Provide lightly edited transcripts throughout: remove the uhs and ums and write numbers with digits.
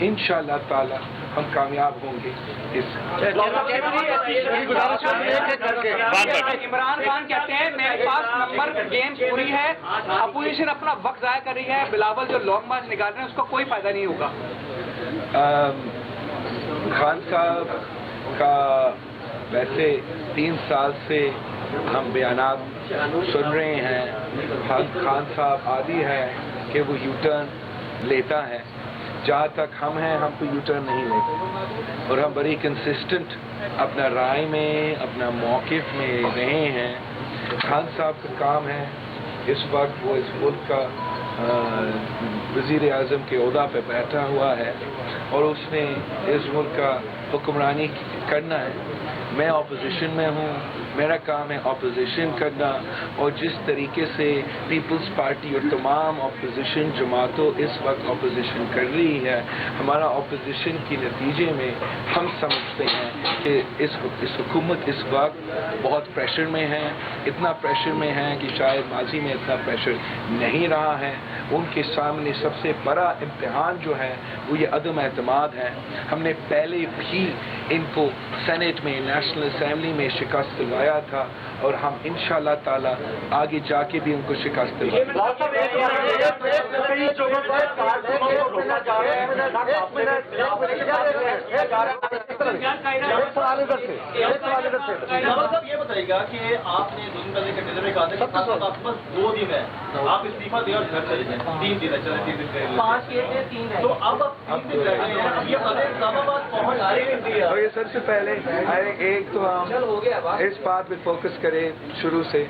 انشاءاللہ تعالی ہم کامیاب ہوں گے اس عمران خان کہتے ہیں میرے پاس نمبر گیم پوری ہے, اپوزیشن اپنا وقت ضائع کر رہی ہے, بلاول جو لانگ مارچ نکال رہے ہیں اس کا کوئی فائدہ نہیں ہوگا. خان صاحب کا ویسے 3 سال سے ہم بیانات سن رہے ہیں. خان صاحب عادی ہے کہ وہ یو ٹرن لیتا ہے. جہاں تک ہم ہیں ہم تو یو ٹرن نہیں لیتے, اور ہم بڑی کنسسٹنٹ اپنا رائے میں اپنا موقف میں رہے ہیں. خان صاحب کا کام ہے اس وقت وہ اس ملک کا وزیر اعظم کے عہدہ پہ بیٹھا ہوا ہے اور اس نے اس ملک کا حکمرانی کرنا ہے. میں اپوزیشن میں ہوں, میرا کام ہے اپوزیشن کرنا, اور جس طریقے سے پیپلز پارٹی اور تمام اپوزیشن جماعتوں اس وقت اپوزیشن کر رہی ہے, ہمارا اپوزیشن کے نتیجے میں ہم سمجھتے ہیں کہ اس حکومت اس وقت بہت پریشر میں ہے, اتنا پریشر میں ہے کہ شاید ماضی میں اتنا پریشر نہیں رہا ہے. ان کے سامنے سب سے بڑا امتحان جو ہے وہ یہ عدم اعتماد ہے. ہم نے پہلے بھی ان کو سینٹ میں نیشنل اسمبلی میں شکست دلوایا تھا, اور ہم انشاءاللہ تعالی آگے جا کے بھی ان کو شکست دلوائیں گے. یہ بتائیے گا کہ آپ نے 2 دن پہلے کا ٹیلر میں کہا تھا کہ آپ بس 2 دن ہے, آپ استعفیٰ دیں اور گھر چلے جائیں. 3 دن ہے, چلے 3 دن 5 یہ 3 ہے, تو اب 3 دن رہ گئے ہیں. اب یہ اسلام آباد پہنچ آ رہے ہیں. اور یہ سب سے پہلے ایک تو ہم اس بات پہ فوکس کریں شروع سے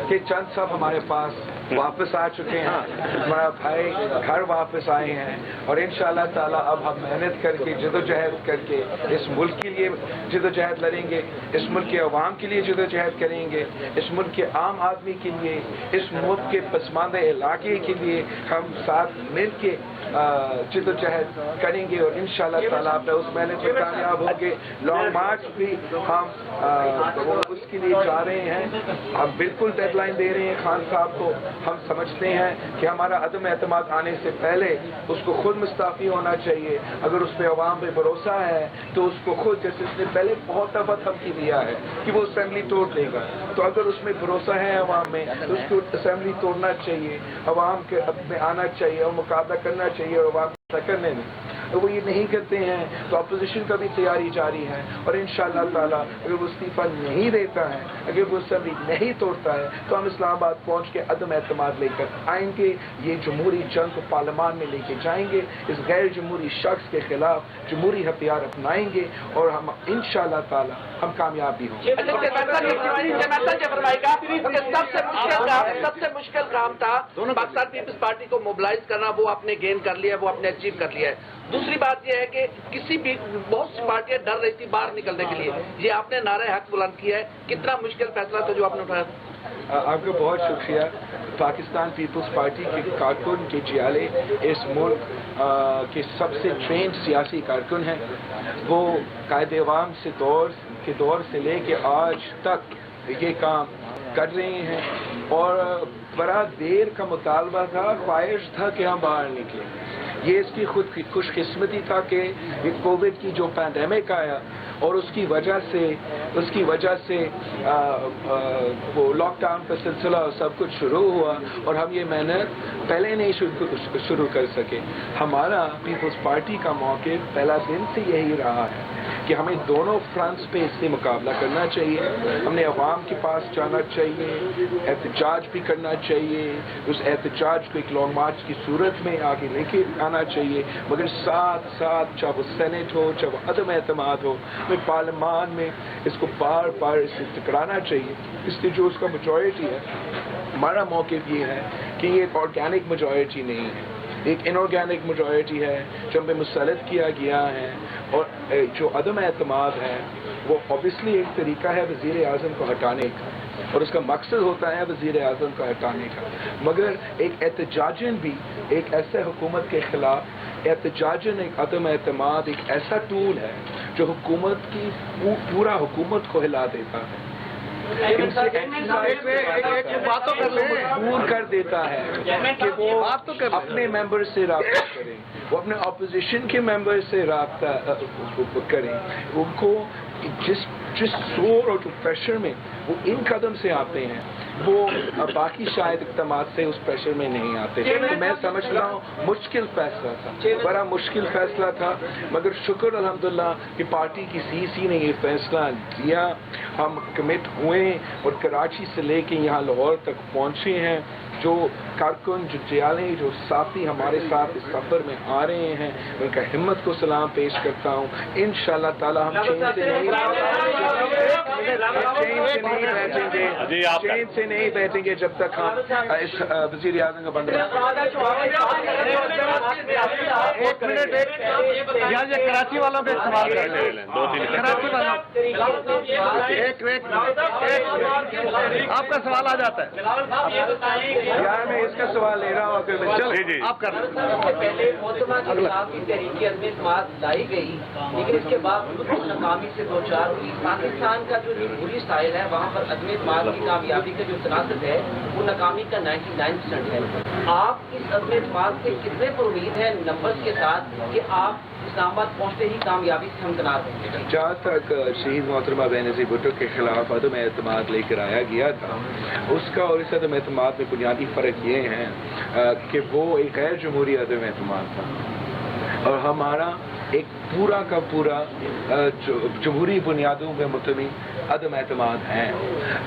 کہ چند صاحب ہمارے پاس واپس آ چکے ہیں, ہمارا بھائی گھر واپس آئے ہیں, اور انشاءاللہ تعالی اب ہم محنت کر کے جدوجہد کر کے اس ملک کے لیے جدوجہد لڑیں گے, اس ملک کے عوام کے لیے جدوجہد کریں گے, اس ملک کے عام آدمی کے لیے, اس ملک کے پسماندہ علاقے کے لیے ہم ساتھ مل کے جدوجہد کریں گے, اور انشاءاللہ تعالی اپنے اس محنت میں کامیاب ہوں گے. لانگ مارچ بھی ہم اس کے لیے جا رہے ہیں. ہم بالکل ڈیڈ لائن دے رہے ہیں خان صاحب کو. ہم سمجھتے ہیں کہ ہمارا عدم اعتماد آنے سے پہلے اس کو خود مستعفی ہونا چاہیے. اگر اس پہ عوام پہ بھروسہ ہے تو اس کو خود, جیسے اس نے پہلے بہت دفعہ دھمکی دیا ہے کہ وہ اسمبلی توڑ دے گا, تو اگر اس میں بھروسہ ہے عوام میں تو اس کو اسمبلی توڑنا چاہیے, عوام کے میں آنا چاہیے اور مقابلہ کرنا چاہیے, اور عوام کرنے میں وہ یہ نہیں کرتے ہیں تو اپوزیشن کا بھی تیاری جاری ہے. اور انشاءاللہ تعالی اگر وہ استعفیٰ نہیں دیتا ہے, اگر وہ اسمبلی نہیں توڑتا ہے, تو ہم اسلام آباد پہنچ کے عدم اعتماد لے کر آئیں گے. یہ جمہوری جنگ کو پارلیمان میں لے کے جائیں گے, اس غیر جمہوری شخص کے خلاف جمہوری ہتھیار اپنائیں گے, اور ہم انشاءاللہ تعالی ہم کامیاب بھی ہوں گے. سب سے مشکل کام تھا پاکستان پیپلز پارٹی کو موبلائز کرنا, وہ آپ نے گین کر لیا, وہ آپ نے اچیو کر لیا ہے. دوسری بات یہ ہے کہ کسی بھی بہت سی پارٹیاں ڈر رہی تھی باہر نکلنے کے لیے, یہ آپ نے نعرہ حق بلند کیا ہے. کتنا مشکل فیصلہ تھا جو آپ نے اٹھایا تھا؟ آپ کا بہت شکریہ. پاکستان پیپلز پارٹی کے کارکن کے جیالے اس ملک کے سب سے ٹرینڈ سیاسی کارکن ہیں. وہ قائد عوام سے دور سے لے کے آج تک یہ کام کر رہے ہیں, اور بڑا دیر کا مطالبہ تھا, خواہش تھا کہ ہم باہر نکلیں. یہ اس کی خود کی خوش قسمتی تھا کہ کووڈ کی جو پینڈیمک آیا اور اس کی وجہ سے وہ لاک ڈاؤن کا سلسلہ سب کچھ شروع ہوا, اور ہم یہ محنت پہلے نہیں شروع کر سکے. ہمارا پیپلز پارٹی کا موقف پہلا دن سے یہی رہا ہے کہ ہمیں دونوں فرنٹس پہ اس سے مقابلہ کرنا چاہیے. ہم نے عوام کے پاس جانا چاہیے, احتجاج بھی کرنا چاہیے, اس احتجاج کو ایک لانگ مارچ کی صورت میں آگے لے کے آنا چاہیے, مگر ساتھ چاہے وہ سینٹ ہو, چاہے وہ عدم اعتماد ہو, ہمیں پارلیمان میں اس کو بار اس سے ٹکرانا چاہیے. اس لیے جو اس کا میجورٹی ہے, ہمارا موقف یہ ہے کہ یہ ایک آرگینک میجورٹی نہیں ہے, ایک انآرگینک میجورٹی ہے جو ہمیں مسلط کیا گیا ہے. اور جو عدم اعتماد ہے وہ اوبیسلی ایک طریقہ ہے وزیر اعظم کو ہٹانے کا, اور اس کا مقصد ہوتا ہے وزیر اعظم کو ہٹانے کا. مگر ایک احتجاجن بھی ایک ایسے حکومت کے خلاف, احتجاجن ایک عدم اعتماد ایک ایسا ٹول ہے جو حکومت کی پورا حکومت کو ہلا دیتا ہے. ان سے باتوں کر لیں مجبور کر دیتا ہے کہ وہ اپنے ممبر سے رابطہ کریں, وہ اپنے اپوزیشن کے ممبر سے رابطہ کریں. ان کو جس زور اور جو پریشر میں وہ ان قدم سے آتے ہیں وہ باقی شاید اقدامات سے اس پریشر میں نہیں آتے. تو میں سمجھ رہا ہوں مشکل فیصلہ تھا, بڑا مشکل فیصلہ تھا, مگر شکر الحمدللہ کہ پارٹی کی سی نے یہ فیصلہ لیا. ہم کمٹ ہوئے اور کراچی سے لے کے یہاں لاہور تک پہنچے ہیں. جو کارکن, جو جیالیں, جو ساتھی ہمارے ساتھ اس سفر میں آ رہے ہیں, ان کا ہمت کو سلام پیش کرتا ہوں. انشاءاللہ تعالی ہم چین سے نہیں بیٹھیں گے جب تک ہم اس وزیر اعظم کا بندوبست. ایک منٹ, یار یہ کراچی والوں پہ سوال کراچی والوں ایک آپ کا سوال آ جاتا ہے. یار میں اس کا سوال لے رہا ہوں, پھر میں چلیں آپ کر لیں. پہلے محتمہ کے خلاف کی تحریک عدم اعتماد لائی گئی, لیکن اس کے بعد ناکامی سے دو چار ہوئی. پاکستان کا جو جمہوری اسٹائل ہے وہاں پر عدم اعتماد کی کامیابی کا جو تناسب ہے وہ ناکامی کا 99% ہے. آپ اس عدم اعتماد سے کتنے پر امید ہے نمبرز کے ساتھ کہ آپ اسلام آباد پہنچتے ہی کامیابی سے ہمکنار ہوں گے؟ جہاں تک شہید محترمہ بینظیر بھٹو کے خلاف عدم اعتماد لے کر آیا گیا تھا, اس کا اور اس عدم اعتماد میں بنیادی فرق یہ ہے کہ وہ ایک غیر جمہوری عدم اعتماد تھا اور ہمارا ایک پورا کا پورا جمہوری بنیادوں میں مبتنی عدم اعتماد ہے.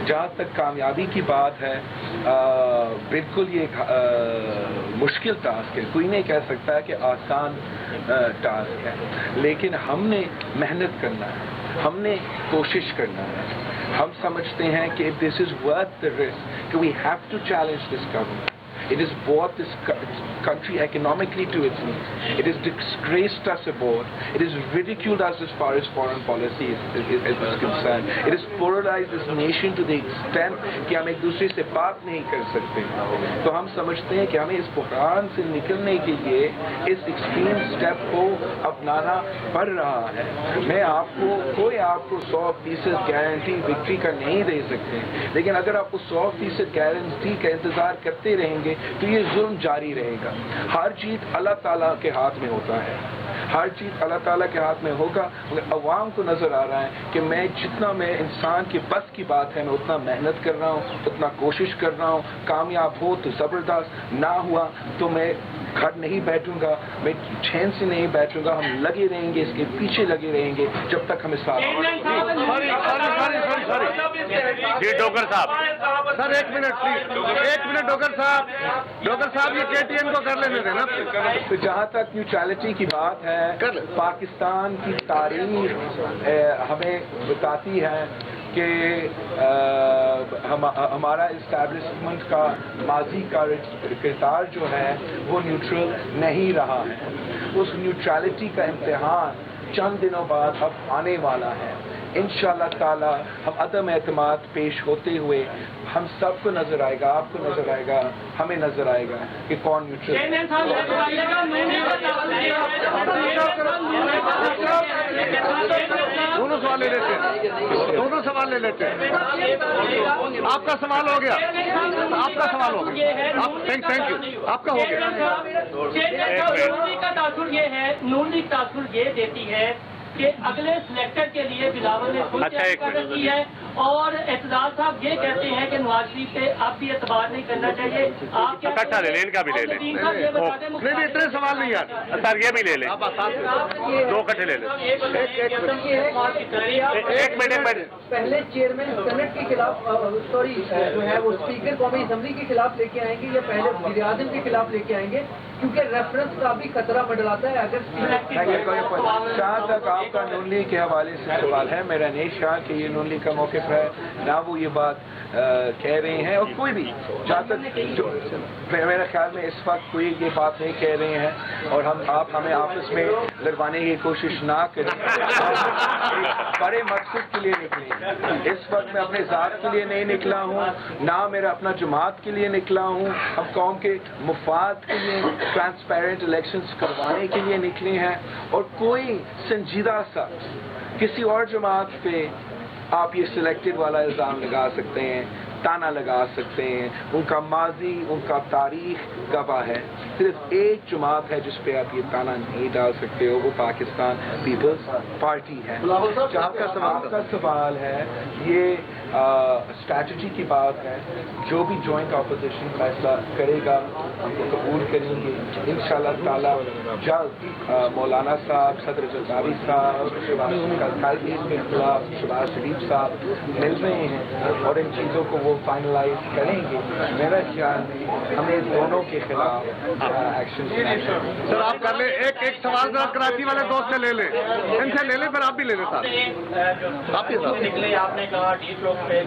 جہاں تک کامیابی کی بات ہے, بالکل یہ مشکل ٹاسک ہے, کوئی نہیں کہہ سکتا ہے کہ آسان ٹاسک ہے, لیکن ہم نے محنت کرنا ہے, ہم نے کوشش کرنا ہے. ہم سمجھتے ہیں کہ this is worth the risk, کہ we have to challenge this government. It has brought this country economically to its knees. It has disgraced us abroad. It has ridiculed us as far as foreign policy is concerned. It has polarized this nation to the extent کہ ہم ایک دوسرے سے بات نہیں کر سکتے. تو ہم سمجھتے ہیں کہ ہمیں اس بحران سے نکلنے کے لیے اس ایکسٹریم اسٹیپ کو اپنانا پڑ رہا ہے. میں کوئی آپ کو 100% گارنٹی وکٹری کا نہیں دے سکتے, لیکن اگر آپ کو 100% گارنٹی کا انتظار کرتے رہیں گے تو یہ ظلم جاری رہے گا. ہر چیز اللہ تعالیٰ کے ہاتھ میں ہوتا ہے, ہر چیز اللہ تعالیٰ کے ہاتھ میں ہوگا. عوام کو نظر آ رہا ہے کہ میں جتنا میں انسان کے بس کی بات ہے میں اتنا محنت کر رہا ہوں, اتنا کوشش کر رہا ہوں. کامیاب ہو تو زبردست, نہ ہوا تو میں گھر نہیں بیٹھوں گا, میں چین سے نہیں بیٹھوں گا. ہم لگے رہیں گے, اس کے پیچھے لگے رہیں گے جب تک ہمیں ساتھ. جی ڈوگر صاحب, سر ایک منٹ پلیز, ایک منٹ ڈوگر صاحب یہ کے ٹی ایم کو کر لینے دیں نا. تو جہاں تک نیوٹرلٹی کی بات ہے, پاکستان کی تاریخ ہمیں بتاتی ہے کہ ہمارا اسٹیبلشمنٹ کا ماضی کا کردار جو ہے وہ نیوٹرل نہیں رہا ہے. اس نیوٹرلٹی کا امتحان چند دنوں بعد اب آنے والا ہے. انشاءاللہ تعالی ہم عدم اعتماد پیش ہوتے ہوئے ہم سب کو نظر آئے گا, آپ کو نظر آئے گا, ہمیں نظر آئے گا کہ کون نیوٹرل. دونوں سوال لے لیتے ہیں, دونوں سوال لے لیتے ہیں. آپ کا سوال ہو گیا, آپ کا سوال ہو گیا, تھینک یو, آپ کا ہو گیا. کا تاثر یہ ہے, نون لیگ تاثر یہ دیتی ہے کہ اگلے سلیکٹر کے لیے بلاول نے خود کی ہے, اور اعتزاز صاحب یہ کہتے ہیں کہ نواز شریف پہ اب بھی اعتبار نہیں کرنا چاہیے. آپ کیا اکٹھا لے لیں, ان کا بھی لے لیں. نہیں اتنے سوال نہیں یار سر, یہ بھی لے لیں, دو کٹھے لے لیں. ایک منٹ. پہلے چیئرمین سینٹ کے خلاف سوری جو ہے وہ اسپیکر قومی اسمبلی کے خلاف لے کے آئیں گے یا پہلے وزیر اعظم کے خلاف لے کے آئیں گے, کیونکہ ریفرنس کا بھی خطرہ منڈلاتا ہے. اگر جہاں تک آپ کا نون لیگ کے حوالے سے سوال ہے, میرا نہیں خیال کہ یہ نون لیگ کا موقف ہے, نہ وہ یہ بات کہہ رہے ہیں, اور کوئی بھی جہاں تک میرا خیال میں اس وقت کوئی یہ بات نہیں کہہ رہے ہیں, اور آپ ہمیں آپس میں لڑوانے کی کوشش نہ کریں. بڑے مقصد کے لیے نکلیں. اس وقت میں اپنے ذات کے لیے نہیں نکلا ہوں, نہ میرا اپنا جماعت کے لیے نکلا ہوں. ہم قوم کے مفاد کے لیے ٹرانسپیرنٹ الیکشنز کروانے کے لیے نکلے ہیں, اور کوئی سنجیدہ سا کسی اور جماعت پہ آپ یہ سلیکٹڈ والا الزام لگا سکتے ہیں, تانا لگا سکتے ہیں, ان کا ماضی, ان کا تاریخ گواہ ہے. صرف ایک جماعت ہے جس پہ آپ یہ تانا نہیں ڈال سکتے ہو, وہ پاکستان پیپلز پارٹی ہے. آپ کا سوال ہے, یہ اسٹریٹجی کی بات ہے. جو بھی جوائنٹ اپوزیشن فیصلہ کرے گا ہم کو قبول کریں گے انشاءاللہ تعالی. جلد مولانا صاحب, صدر جزاوی صاحب, شہباز شریف صاحب مل رہے ہیں اور ان چیزوں کو وہ فائنلائز کریں گے. میرا خیال میں ہمیں دونوں کے خلاف ایکشن. سر آپ کر لیں, ایک سوال ذرا کراچی والے دوست سے لے لیں, ان سے لے لیں, پھر آپ بھی لے لیں ساتھ. آپ کے ساتھ نکلے, آپ نے کہا ڈی چوک پہ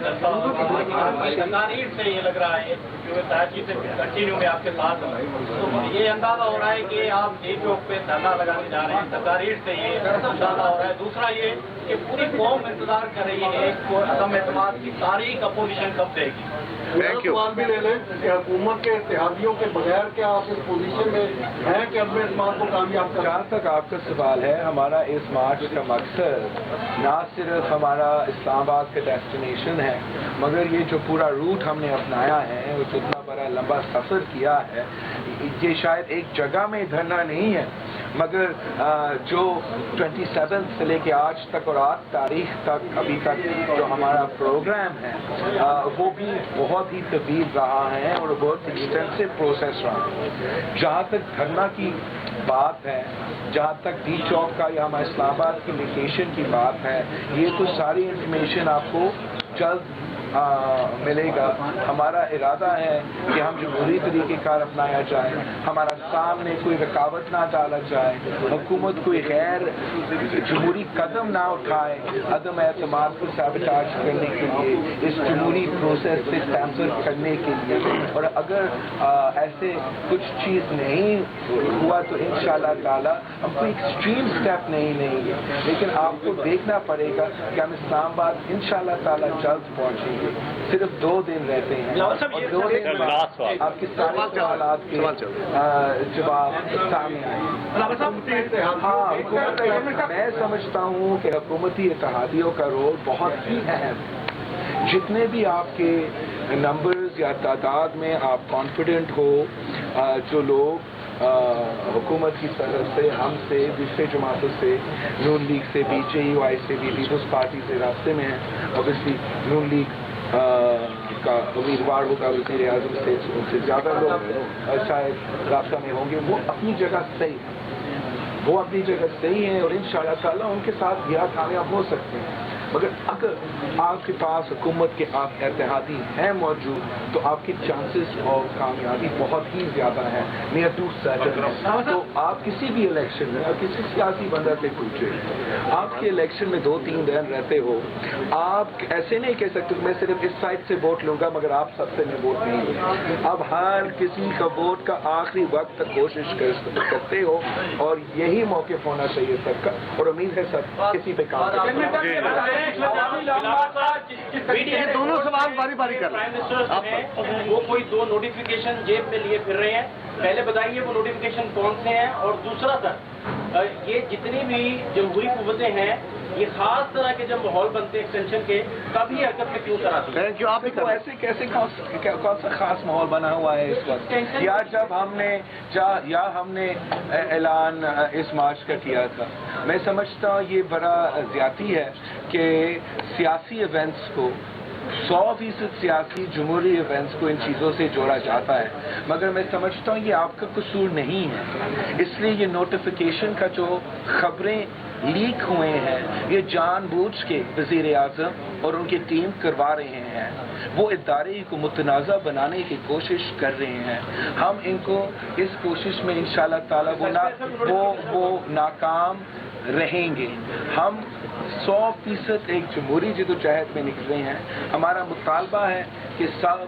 تقاریر سے یہ لگ رہا ہے جو تحقیق سے کنٹینیو میں آپ کے ساتھ ہوں, تو یہ اندازہ ہو رہا ہے کہ آپ ڈی چوک پہ دھرنا لگانے جا رہے ہیں. تقاریر سے یہ اندازہ ہو رہا ہے. دوسرا یہ کہ پوری قوم انتظار کر رہی ہے عدم اعتماد کی تاریخ اپوزیشن کب دے گی. Thank you. سوال بھی لے لیں کہ حکومت کے اتحادیوں کے بغیر کیا آپ اس پوزیشن میں ہیں کہ عدم اعتماد کو کامیاب کریں؟ جہاں تک آپ کا سوال ہے, ہمارا اس مارچ کا مقصد نہ صرف ہمارا اسلام آباد کا ڈیسٹینیشن ہے, مگر یہ جو پورا روٹ ہم نے اپنایا ہے, وہ اتنا بڑا لمبا سفر کیا ہے, یہ شاید ایک جگہ میں دھرنا نہیں ہے, مگر جو 27 سے لے کے آج تک اور آج تاریخ تک ابھی تک جو ہمارا پروگرام ہے وہ بھی بہت ہی طویل رہا ہے اور بہت ایکسٹینسو پروسیس رہا ہے. جہاں تک دھرنا کی بات ہے, جہاں تک ڈی چوک کا یا ہمارے اسلام آباد کی لوکیشن کی بات ہے, یہ تو ساری انفارمیشن آپ کو جلد ملے گا. ہمارا ارادہ ہے کہ ہم جمہوری طریقہ کار اپنایا جائے, ہمارا سامنے کوئی رکاوٹ نہ ڈالا جائے, حکومت کوئی غیر جمہوری قدم نہ اٹھائے عدم اعتماد کو سیبوٹاج کرنے کے لیے, اس جمہوری پروسیس سے ٹیمپر کرنے کے لیے. اور اگر ایسے کچھ چیز نہیں ہوا تو انشاءاللہ تعالی ہم کوئی ایکسٹریم اسٹیپ نہیں لیں گے, لیکن آپ کو دیکھنا پڑے گا کہ ہم اسلام آباد انشاءاللہ تعالی جلد پہنچیں گے. صرف 2 دن رہتے ہیں اور 2 دن بعد آپ کے سارے سوالات کے جواب سامنے آئیں. ہاں, میں سمجھتا ہوں کہ حکومتی اتحادیوں کا رول بہت ہی اہم ہے. جتنے بھی آپ کے نمبرز یا تعداد میں آپ کانفیڈنٹ ہو, جو لوگ حکومت کی طرف سے, ہم سے, دوسرے جماعتوں سے, نون لیگ سے, بی جے یو آئی سے, پیپلز پارٹی سے رابطے میں ہیں. اوبیسلی نون لیگ کا امیدوار ہوگا وزیر اعظم سے, ان سے زیادہ لوگ شاید رابطہ میں ہوں گے. وہ اپنی جگہ صحیح ہیں, وہ اپنی جگہ صحیح ہیں اور انشاءاللہ تعالیٰ ان کے ساتھ بھی کامیاب ہو سکتے ہیں. مگر اگر آپ کے پاس حکومت کے آپ اتحادی ہیں موجود تو آپ کے چانسز اور کامیابی بہت ہی زیادہ ہیں. Near to certain. تو آپ کسی بھی الیکشن میں, کسی سیاسی بندہ سے پوچھے, آپ کے الیکشن میں 2-3 دن رہتے ہو, آپ ایسے نہیں کہہ سکتے میں صرف اس سائڈ سے ووٹ لوں گا مگر آپ سب سے میں ووٹ نہیں لوں. اب ہر کسی کا ووٹ کا آخری وقت تک کوشش کرتے ہو اور یہی موقف ہونا چاہیے سب کا, اور امید ہے سب کسی پہ کام کریں. یہ دونوں سوال باری باری کر رہے ہیں. وہ کوئی 2 نوٹیفیکیشن جیب میں لیے پھر رہے ہیں, پہلے بتائیے وہ نوٹیفیکیشن کون سے ہیں, اور دوسرا سر یہ جتنی بھی جمہوری قوتیں ہیں یہ خاص طرح کے جب ماحول بنتے ہیں ایکسٹینشن کے تب ہی حرکت میں کیوں کراتی ہیں؟ جو آپ کو ایسے کیسے کون سا خاص ماحول بنا ہوا ہے اس وقت, یا جب ہم نے اعلان اس مارچ کا کیا تھا. میں سمجھتا ہوں یہ بڑا زیادتی ہے کہ سیاسی ایونٹس کو 100% سیاسی جمہوری ایونٹس کو ان چیزوں سے جوڑا جاتا ہے, مگر میں سمجھتا ہوں یہ آپ کا قصور نہیں ہے. اس لیے یہ نوٹیفیکیشن کا جو خبریں لیک ہوئے ہیں یہ جان بوجھ کے وزیر اعظم اور ان کی ٹیم کروا رہے ہیں. وہ ادارے کو متنازع بنانے کی کوشش کر رہے ہیں. ہم ان کو اس کوشش میں انشاءاللہ تعالی وہ ناکام رہیں گے. ہم 100% ایک جمہوری جدوجہد میں نکل رہے ہیں. ہمارا مطالبہ ہے کہ سب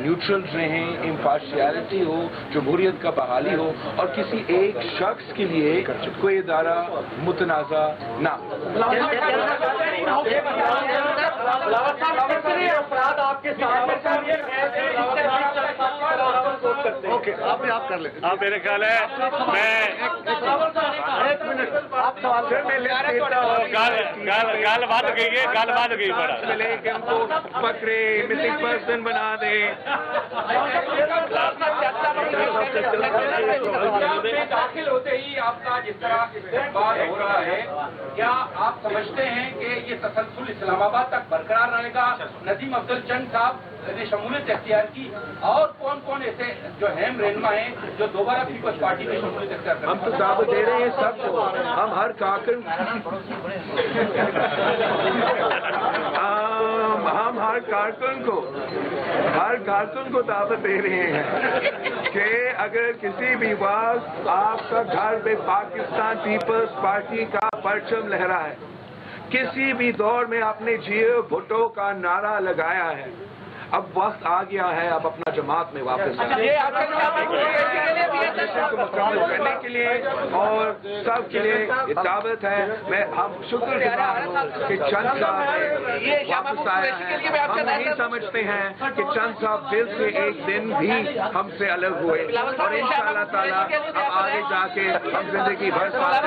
نیوٹرل رہیں, امپارشیلٹی ہو, جمہوریت کا بحالی ہو, اور کسی ایک شخص کے لیے کوئی ادارہ متنازع نہ ہو. افراد آپ کے ساتھ اوکے آپ بھی آپ کر لیں. اب میرے خیال ہے میں ایک منٹ آپ سوال گل بات گئی ہے, گل بات گئی بڑا ملے کہ ہم کو پکڑے مسنگ پرسن بنا دے. داخل ہوتے ہی آپ کا جس طرح استقبال ہو رہا ہے, کیا آپ سمجھتے ہیں کہ یہ تسلسل اسلام آباد تک برقرار رہے گا؟ ندیم افضل چند صاحب نے شمولیت اختیار کی, اور کون کون ایسے جو اہم رہنما ہیں جو دوبارہ پیپلز پارٹی میں شمولیت اختیار کریں؟ ہم تو دعوت دے رہے ہیں سب کو. ہم ہر کارکن ہم ہر کارکن کو دعوت دے رہے ہیں کہ اگر کسی بھی وقت آپ کا گھر پہ پاکستان پیپلز پارٹی کا پرچم لہرا ہے, کسی بھی دور میں آپ نے جیو بھٹو کا نعرہ لگایا ہے, اب وقت آ گیا ہے اب اپنا جماعت میں واپس آنا کو مکمل کرنے کے لیے, اور سب کے لیے یہ دعوت ہے. میں ہم شکر گزار ہوں کہ چند صاحب واپس آیا ہے. ہم نہیں سمجھتے ہیں کہ چند صاحب دل سے ایک دن بھی ہم سے الگ ہوئے, اور انشاءاللہ تعالیٰ اب آگے جا کے ہم زندگی بھر ساتھ